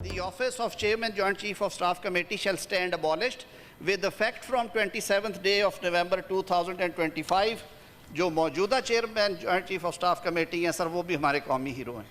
The office of Chairman Joint Chief of Staff Committee shall stand abolished with effect from 27th day of November 2025। जो मौजूदा chairman joint chief of staff committee हैं sir, वो भी हमारे कौमी hero हैं।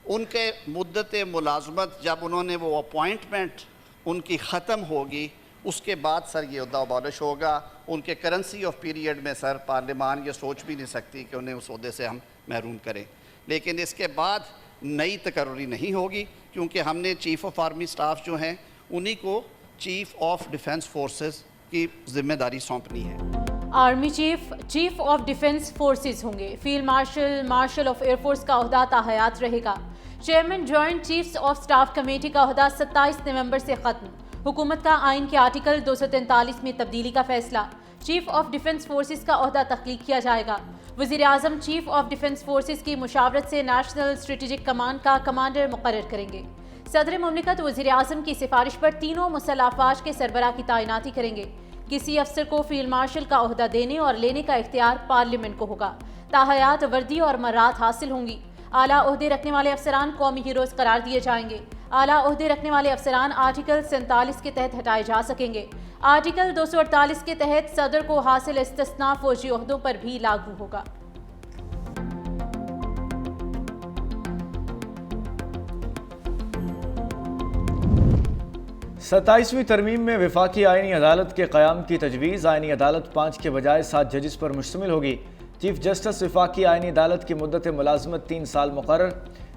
उनके मुद्दत मुलाजमत जब उन्होंने वो अपॉइंटमेंट उनकी ख़त्म होगी, उसके बाद सर ये अहदा अबॉलिश होगा। उनके करेंसी ऑफ पीरियड में सर पार्लियामान ये सोच भी नहीं सकती कि उन्हें उस अहदे से हम महरूम करें। लेकिन इसके बाद नई तकर्री नहीं होगी, क्योंकि हमने चीफ़ ऑफ आर्मी स्टाफ जो हैं उन्हीं को चीफ़ ऑफ डिफेंस फोर्सेस की जिम्मेदारी सौंपनी है। Army chief of defence forces होंगे। फील्ड मार्शल ऑफ एयरफोर्स का ओहदा ताहयात रहेगा। Chairman joint chiefs of staff committee का ओहदा 27 नवंबर से खत्म। हुकूमत का आइन के आर्टिकल 243 में तब्दीली का फैसला। चीफ ऑफ डिफेंस फोर्सेस का ओहदा तख्लीक किया जाएगा। वज़ीर आज़म चीफ ऑफ डिफेंस फोर्सेस की मुशावरत से नेशनल स्ट्रेटेजिक कमांड का कमांडर मुकर्रर करेंगे। सदर मुमलिकत वज़ीर आज़म की सिफारिश पर तीनों मुसल्लह अफ़वाज के सरबराह की तैनाती करेंगे। किसी अफसर को फील्ड मार्शल का ओहदा देने और लेने का इख्तियार पार्लियामेंट को होगा। ताहयात, वर्दी और मर्रात हासिल होंगी। आला ओहदे रखने वाले अफसरान कौमी हीरोज़ करार दिए जाएंगे। आला ओहदे रखने वाले अफसरान आर्टिकल 47 के तहत हटाए जा सकेंगे। आर्टिकल 248 के तहत सदर को हासिल इस्तिस्ना फौजी ओहदों पर भी लागू होगा। सत्ताईसवीं तरमीम में वफाकी आइनी अदालत के क़याम की तजवीज़। आइनी अदालत 5 के बजाय 7 जजेस पर मुश्तमिल होगी। चीफ जस्टिस वफाकी आइनी अदालत की मुद्दत मुलाजमत 3 साल मुकर्रर।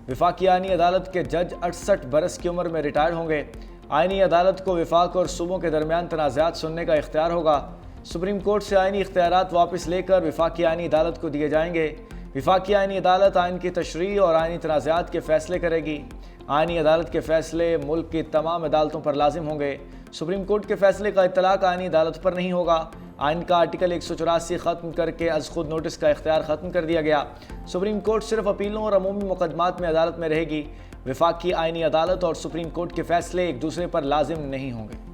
वफाकी आइनी अदालत के जज 68 बरस की उम्र में रिटायर होंगे। आइनी अदालत को वफाक और सूबों के दरमियान तनाज़ात सुनने का इख्तियार होगा। सुप्रीम कोर्ट से आइनी इख्तियारात वापस लेकर वफाकी आइनी अदालत को दिए जाएंगे। वफाकी आइनी अदालत आइन की तशरीह और आइनी तनाज़ात के फैसले करेगी। आइनी अदालत के फैसले मुल्क की तमाम अदालतों पर लाजिम होंगे। सुप्रीम कोर्ट के फैसले का इत्तलाक आइनी अदालत पर नहीं होगा। आइन का आर्टिकल 184 ख़त्म करके अज़ खुद नोटिस का इख्तियार ख़त्म कर दिया गया। सुप्रीम कोर्ट सिर्फ अपीलों और अमूमी मुकदमात में अदालत में रहेगी। वफाकी आइनी अदालत और सुप्रीम कोर्ट के फैसले एक दूसरे पर लाजिम नहीं होंगे।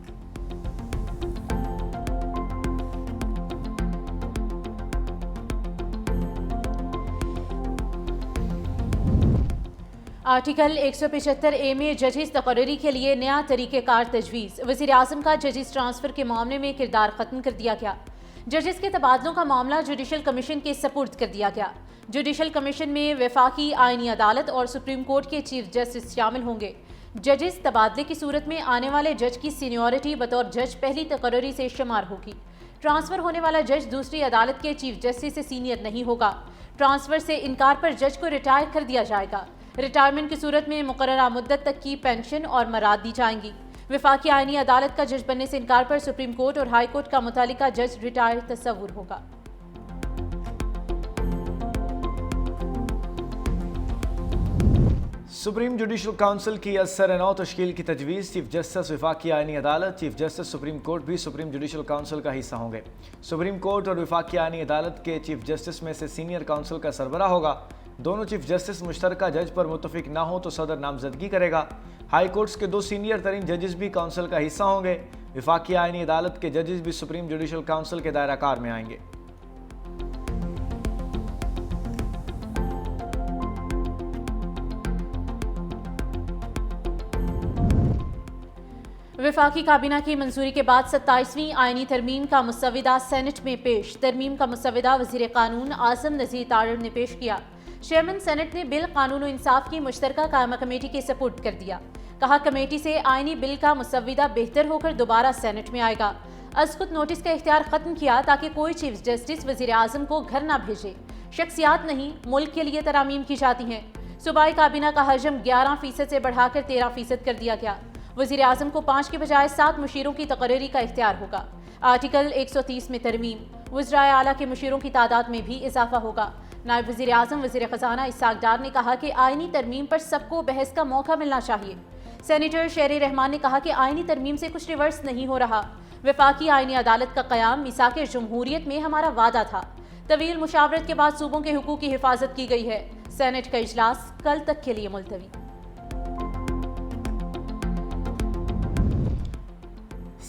आर्टिकल 175A में जजेस तकर्री के लिए नया तरीक़ेकार तजवीज़। वज़ीर आज़म का जजेस ट्रांसफ़र के मामले में किरदार ख़त्म कर दिया गया। जजेस के तबादलों का मामला जुडिशल कमीशन के सपुर्द कर दिया गया। जुडिशल कमीशन में वफाकी आइनी अदालत और सुप्रीम कोर्ट के चीफ जस्टिस शामिल होंगे। जजेस तबादले की सूरत में आने वाले जज की सीनियरिटी बतौर जज पहली तकर्री से शुमार होगी। ट्रांसफ़र होने वाला जज दूसरी अदालत के चीफ जस्टिस से सीनियर नहीं होगा। ट्रांसफ़र से इनकार पर जज को रिटायर कर दिया जाएगा। रिटायरमेंट की सूरत में मुकर्ररा मुद्दत तक की पेंशन और मराद दी जाएंगी। वफाकी आइनी अदालत का जज बनने से इनकार पर सुप्रीम कोर्ट और हाई कोर्ट का मुतालिका जज रिटायर तस्वुर होगा। सुप्रीम जुडिशल काउंसिल की असर नौ तश्कील की तजवीज़। चीफ जस्टिस वफाकी आइनी अदालत, चीफ जस्टिस सुप्रीम कोर्ट भी सुप्रीम जुडिशल काउंसिल का हिस्सा होंगे। सुप्रीम कोर्ट और वफाकी आइनी अदालत के चीफ जस्टिस में से सीनियर काउंसिल का सरबराह होगा। दोनों चीफ जस्टिस मुश्तरका जज पर मुतफिक ना हो तो सदर नामजदगी करेगा। हाई कोर्ट्स के 2 सीनियर तरीन जजेस भी काउंसिल का हिस्सा होंगे। वफाकी आइनी अदालत के जजेस भी सुप्रीम जुडिशल काउंसिल के दायरा कार में आएंगे। वफाकी काबीना की मंजूरी के बाद 27वीं आइनी तरमीम का मुसविदा सेनेट में पेश। तरमीम का मुसविदा वज़ीर कानून आज़म नज़ीर तारड़ ने पेश किया। चेयरमैन सेनेट ने बिल कानून इंसाफ की मुश्तरका कायमा कमेटी के सपुर्द कर दिया। कहा कमेटी से आइनी बिल का मुसविदा बेहतर होकर दोबारा सेनेट में आएगा। अज़ खुद नोटिस का इख्तियार ख़त्म किया ताकि कोई चीफ जस्टिस वज़ीर आज़म को घर ना भेजे। शख्सियात नहीं, मुल्क के लिए तरामीम की जाती हैं। सूबाई काबीना का हजम 11% से बढ़ाकर 13% कर दिया गया। वज़ीर आज़म को 5 के बजाय 7 मुशीरों की तकर्री का इख्तियार होगा। आर्टिकल 130 में तरमीम। वज़राए आला के मुशीरों की तादाद में भी इजाफा होगा। नायब वज़ीर आज़म वज़ीर ख़ज़ाना इसाक डार ने कहा कि आइनी तरमीम पर सबको बहस का मौका मिलना चाहिए। सेनेटर शेर रहमान ने कहा कि आइनी तरमीम से कुछ रिवर्स नहीं हो रहा। वफाकी आइनी अदालत का क़याम मिसाक जमहूरियत में हमारा वादा था। तवील मुशावरत के बाद सूबों के हुकूक की हिफाजत की गई है। सेनेट का इजलास कल तक के लिए मुलतवी।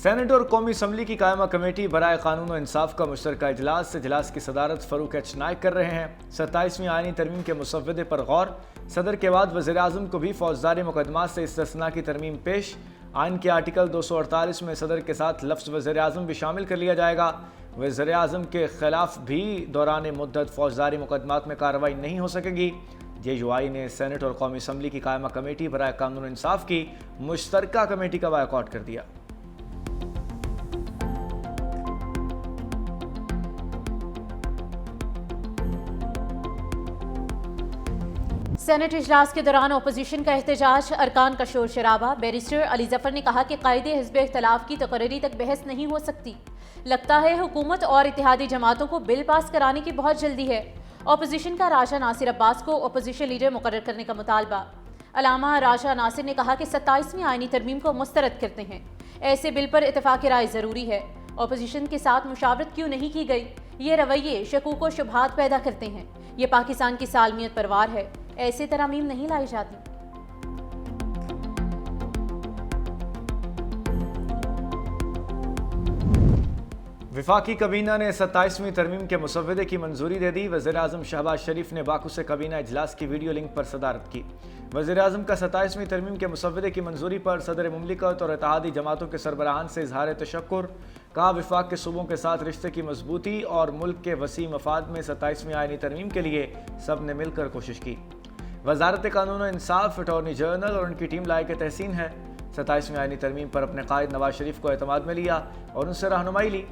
सेनेट और कौमी असम्बली की कायमा कमेटी बराए कानून और इंसाफ का मुश्तरका इजलास की सदारत फ़रूक एच नाइक कर रहे हैं। 27वीं आईनी तरमीम के मुसव्वदे पर गौर। सदर के बाद वज़ीर आज़म को भी फौजदारी मुकदमात से इस्तिस्ना की तरमीम पेश। आइन के आर्टिकल 248 में सदर के साथ लफ्ज़ वज़ीर आज़म भी शामिल कर लिया जाएगा। वज़ीर आज़म के खिलाफ भी दौरान मुद्दत फौजदारी मुकदमात में कार्रवाई नहीं हो सकेगी। JUI ने सेनेट और कौमी असम्बली की कायमा कमेटी बराए कानून और इंसाफ की मुश्तरका कमेटी का बायकॉट कर दिया। सेनेट इजलास के दौरान अपोजिशन का एहतजाज, अरकान का शोर शराबा। बैरिस्टर अली जफर ने कहा कि कायदे हिज़्ब इख्तलाफ की तकर्री तक बहस नहीं हो सकती। लगता है हुकूमत और इत्तेहादी जमातों को बिल पास कराने की बहुत जल्दी है। अपोजिशन का राजा नासिर अब्बास को अपोजिशन लीडर मुकर्रर करने का मुतालबा। अलामा राजा नासिर ने कहा कि 27वीं आईनी तरमीम को मुस्तरद करते हैं। ऐसे बिल पर इत्तेफाक राय ज़रूरी है। अपोजिशन के साथ मुशावरत क्यों नहीं की गई? ये रवैये शकूक व शुबहात पैदा करते हैं। ये पाकिस्तान की सालमियत पर वार है। ऐसे तरामीम नहीं लाई जाती। वफाकी कबीना ने 27वीं तरमीम के मुसव्वदे की मंजूरी दे दी। वज़ीर आज़म शहबाज शरीफ ने बाकू से कबीना इजलास की वीडियो लिंक पर सदारत की। वज़ीर आज़म का 27वीं तरमीम के मुसव्वदे की मंजूरी पर सदर मुमलिकत और इत्तेहादी जमातों के सरबराहान से इजहार तशक्कुर। कहा, वफाक के सूबों के साथ रिश्ते की मजबूती और मुल्क के वसी मफाद में 27वीं आईनी तरमीम के लिए सब ने मिलकर कोशिश की। वजारत कानून और इंसाफ, अटॉर्नी जनरल और उनकी टीम लायक तहसीन है। 27वीं आईनी तरमीम पर अपने कायद नवाज शरीफ को एतमाद में लिया और उनसे रहनुमाई ली।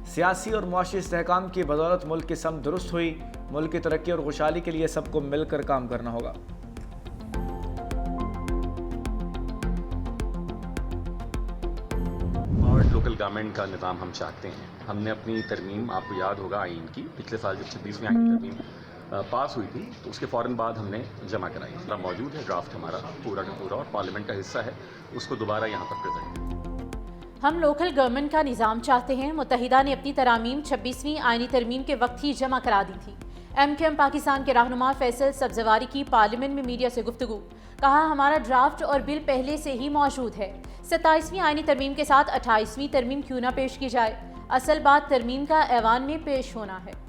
सियासी और मुआशी इस्तेहकाम की बदौलत मुल्क की समत दुरुस्त हुई। मुल्क की तरक्की और खुशहाली के लिए सबको मिलकर काम करना होगा। और लोकल गवर्नमेंट का निज़ाम हम चाहते हैं। हमने अपनी तरमीम, आपको याद होगा आइन की, पिछले साल जब 26वीं आईनी तरमीम पास हुई थी तो उसके फ़ौरन बाद हमने जमा कराई। मौजूद है ड्राफ्ट हमारा पूरा का पूरा और पार्लियामेंट का हिस्सा है, उसको दोबारा यहाँ पर प्रेजेंट। हम लोकल गवर्नमेंट का निज़ाम चाहते हैं। मुत्तहिदा ने अपनी तरामीम 26वीं आईनी तरमीम के वक्त ही जमा करा दी थी। MQM पाकिस्तान के रहनुमा फैसल सब्जवारी की पार्लियामेंट में मीडिया से गुफ्तगू। कहा, हमारा ड्राफ्ट और बिल पहले से ही मौजूद है। 27वीं आईनी तरमीम के साथ 28वीं तरमीम क्यों ना पेश की जाए? असल बात तरमीम का ऐवान में पेश होना है।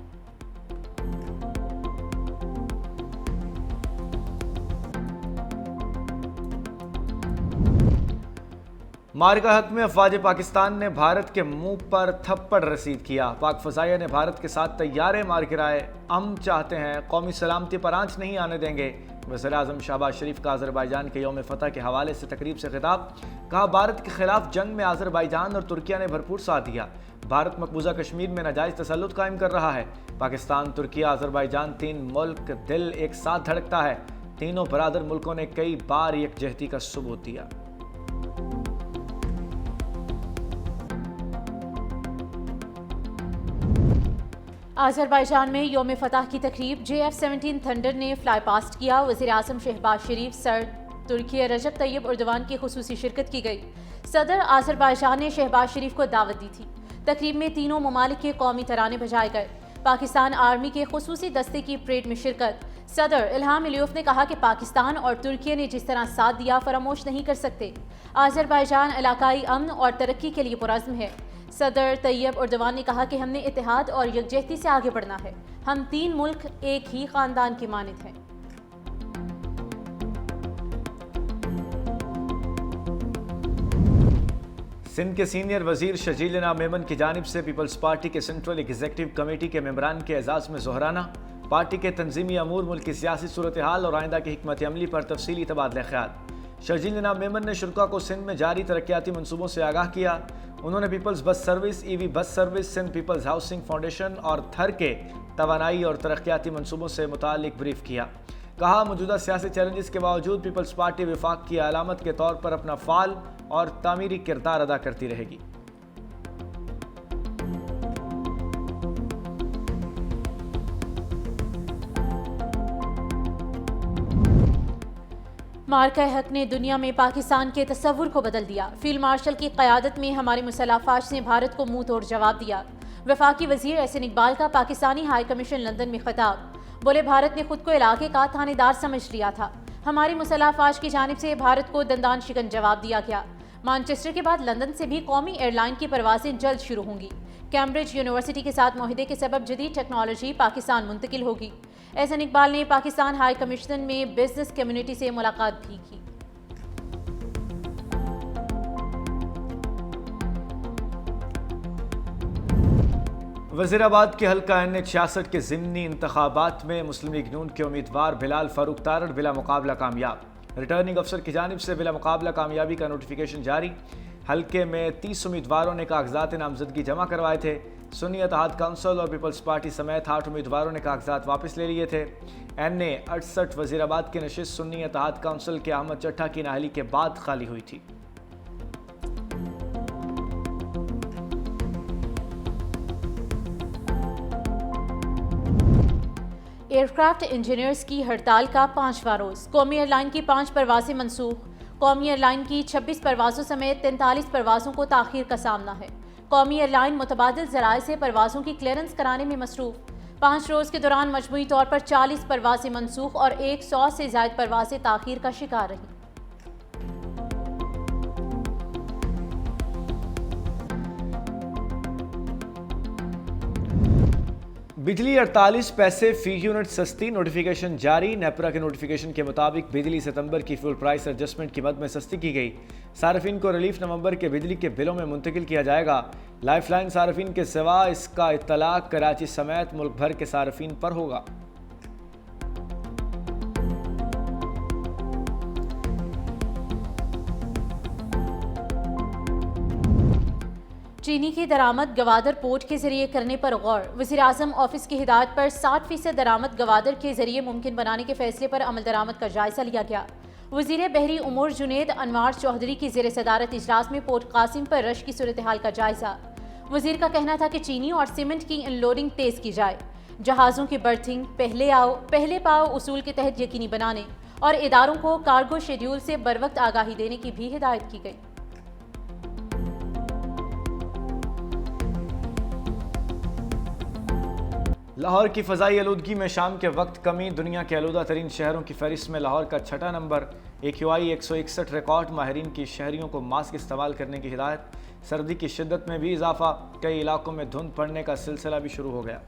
मारिका हक में अफवाज पाकिस्तान ने भारत के मुंह पर थप्पड़ रसीद किया। पाक फजाइया ने भारत के साथ तैयारे मार गिराए। हम चाहते हैं कौमी सलामती पर आंच नहीं आने देंगे। वज़ीर आज़म शहबाज शरीफ का आज़रबाईजान के यौम फतह के हवाले से तकरीब से खिताब। कहा, भारत के खिलाफ जंग में आज़रबाईजान और तुर्किया ने भरपूर साथ दिया। भारत मकबूजा कश्मीर में नाजायज़ तसल्लुत कायम कर रहा है। पाकिस्तान, तुर्किया, आज़रबाईजान 3 मुल्क दिल एक साथ धड़कता है। तीनों बरादर मुल्कों ने कई बार यकजहती का सबूत दिया। आज़रबाईजान में यौम फतह की तकरीब। JF-17 थंडर ने फ्लाई पास्ट किया। वज़ीर आज़म शहबाज शरीफ, सर तुर्की रजब तैयब उर्दवान की खुसूसी शिरकत की गई। सदर आज़रबाईजान ने शहबाज शरीफ को दावत दी थी। तकरीब में तीनों ममालिक के कौमी तराने बजाए गए। पाकिस्तान आर्मी के खुसूसी दस्ते की परेड में शिरकत। सदर इल्हाम अलियफ ने कहा कि पाकिस्तान और तुर्की ने जिस तरह साथ दिया फरामोश नहीं कर सकते। आज़रबाईजान इलाकाई अमन और तरक्की के लिए पुरज़्म है। सदर तैयब उर्दवान ने कहा कि हमने इत्तेहाद और यकजहती से आगे बढ़ना है। हम 3 मुल्क एक ही खानदान की मानित हैं। सिंध के सीनियर वजीर शजील इनाम मेमन की जानिब से पीपल्स पार्टी के सेंट्रल एग्जीक्यूटिव कमेटी के मेंबरान के एजाज़ में जोहराना। पार्टी के तंजीमी अमूर, मुल्क की सियासी सूरत हाल और आइंदा की हिकमत अमली पर तफसीली तबादला ख्याल। शजील इनाम मेमन ने शुरा को सिंध में जारी तरक्याती मनसूबों से आगाह किया। उन्होंने peoples bus service, EV bus service, Sindh peoples housing foundation और थर के तवानाई और तरक्याती मनसूबों से मुतालिक ब्रीफ किया। कहा, मौजूदा सियासी चैलेंजेस के बावजूद पीपल्स पार्टी विफाक की अलामत के तौर पर अपना फाल और तामीरी किरदार अदा करती रहेगी। मार्का हक ने दुनिया में पाकिस्तान के तस्वुर को बदल दिया। फील्ड मार्शल की क़यादत में हमारी मुसल्लह फ़ौज ने भारत को मुंह तोड़ जवाब दिया। वफाकी वज़ीर एहसन इकबाल का पाकिस्तानी हाई कमीशन लंदन में खिताब। बोले, भारत ने खुद को इलाके का थानेदार समझ लिया था। हमारी मुसल्लह फ़ौज की जानिब से भारत को दंदान शिकन जवाब दिया गया। मैनचेस्टर के बाद लंदन से भी कौमी एयरलाइन की परवाजें जल्द शुरू होंगी। कैम्ब्रिज यूनिवर्सिटी के साथ मुआहदे के सबब जदीद टेक्नोलॉजी पाकिस्तान मुंतकिल होगी। एहसन इकबाल ने पाकिस्तान हाई कमीशन में बिजनेस कम्युनिटी से मुलाकात भी की। वज़ीराबाद के हल्का NH-66 के ज़िमनी इंतखाबात में मुस्लिम लीग नून के उम्मीदवार बिलाल फारूक तारड़ बिला मुकाबला कामयाब। रिटर्निंग अफसर की जानिब से बिला मुकाबला कामयाबी का नोटिफिकेशन जारी। हल्के में 30 उम्मीदवारों ने कागजात नामजदगी जमा करवाए थे। सुन्नी इत्तेहाद काउंसिल और पीपल्स पार्टी समेत 8 उम्मीदवारों ने कागजात वापस ले लिए थे। NA 68 वज़ीराबाद की नशिस्त सुन्नी इत्तेहाद काउंसिल के अहमद चट्टा की नाअहली के बाद खाली हुई थी। एयरक्राफ्ट इंजीनियर्स की हड़ताल का 5वां रोज। कौमी एयरलाइन की 5 परवाजें मनसूख। कौमी एयरलाइन की 26 परवाजों समेत 43 परवाजों को ताखीर का सामना है। कौमी एयरलाइन मुतबादिल ज़राए से परवाजों की क्लियरेंस कराने में मसरूफ। 5 रोज के दौरान मजमूई तौर पर 40 परवाजें मनसूख और 100 से ज़ायद परवाजें ताखीर का शिकार रहीं। बिजली 48 पैसे फी यूनिट सस्ती, नोटिफिकेशन जारी। नेपरा के नोटिफिकेशन के मुताबिक बिजली सितंबर की फुल प्राइस एडजस्टमेंट की मद में सस्ती की गई। सार्फिन को रिलीफ नवंबर के बिजली के बिलों में मुंतकिल किया जाएगा। लाइफलाइन सार्फिन के सिवा इसका इत्तलाक कराची समेत मुल्क भर के सार्फिन पर होगा। चीनी की दरामद गवादर पोर्ट के जरिए करने पर गौर। वज़ीर-ए-आज़म ऑफिस की हिदायत पर 60% दरामद गवादर के जरिए मुमकिन बनाने के फैसले पर अमल दरामद का जायजा लिया गया। वज़ीर बहरी उमूर जुनेद अनवार चौधरी की ज़ेर सदारत इजलास में पोर्ट कासिम पर रश की सूरत हाल का जायजा। वज़ीर का कहना था कि चीनी और सीमेंट की अनलोडिंग तेज़ की जाए। जहाज़ों की बर्थिंग पहले आओ पहले पाओ उसूल के तहत यकीनी बनाने और इदारों को कार्गो शेड्यूल से बरवक्त आगाही देने की भी हिदायत की गई। लाहौर की फ़ज़ाई आलूदगी में शाम के वक्त कमी। दुनिया के आलूदा तरीन शहरों की फहरिस्त में लाहौर का 6ठा नंबर। AQI 161 record. माहिरीन की शहरियों को मास्क इस्तेमाल करने की हिदायत। सर्दी की शिद्दत में भी इजाफा। कई इलाकों में धुंध पड़ने का सिलसिला भी शुरू हो गया।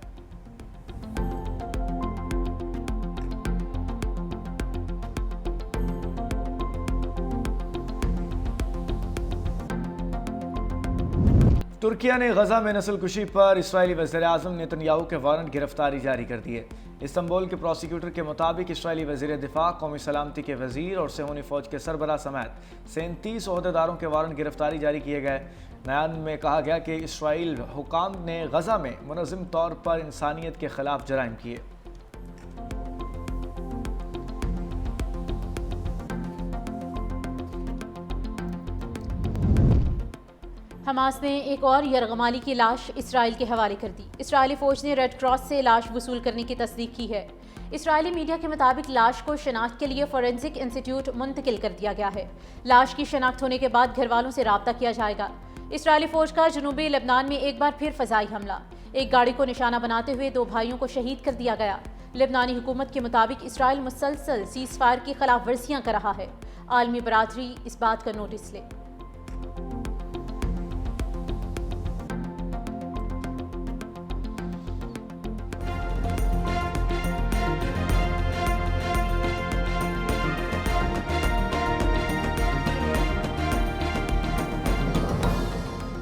तुर्किया ने गजा में नस्लकुशी पर इस्राएली वज़ीर-ए-आज़म नेतन्याहू के वारंट गिरफ्तारी जारी कर दिए। इस्तांबुल के प्रोसिक्यूटर के मुताबिक इस्राएली वज़ीर दिफा, कौमी सलामती के वज़ीर और सेहूनी फ़ौज के सरबराह समेत 37 ओहदेदारों के वारंट गिरफ्तारी जारी किए गए। बयान में कहा गया कि इस्राएल हुकाम ने गजा में मुनज़्ज़म तौर पर इंसानियत के खिलाफ जराइम किए। हमास ने एक और यरगमाली की लाश इसराइल के हवाले कर दी। इसराइली फ़ौज ने रेड क्रॉस से लाश वसूल करने की तस्दीक की है। इसराइली मीडिया के मुताबिक लाश को शनाख्त के लिए फोरेंसिक इंस्टीट्यूट मुंतकिल कर दिया गया है। लाश की शनाख्त होने के बाद घर वालों से रब्ता किया जाएगा। इसराइली फ़ौज का जनूबी लेबनान में एक बार फिर फ़ज़ाई हमला। एक गाड़ी को निशाना बनाते हुए 2 भाइयों को शहीद कर दिया गया। लेबनानी हुकूमत के मुताबिक इसराइल मुसलसल सीज़ फायर की खिलाफ वर्जियाँ कर रहा है। आलमी बरादरी इस बात का नोटिस ले।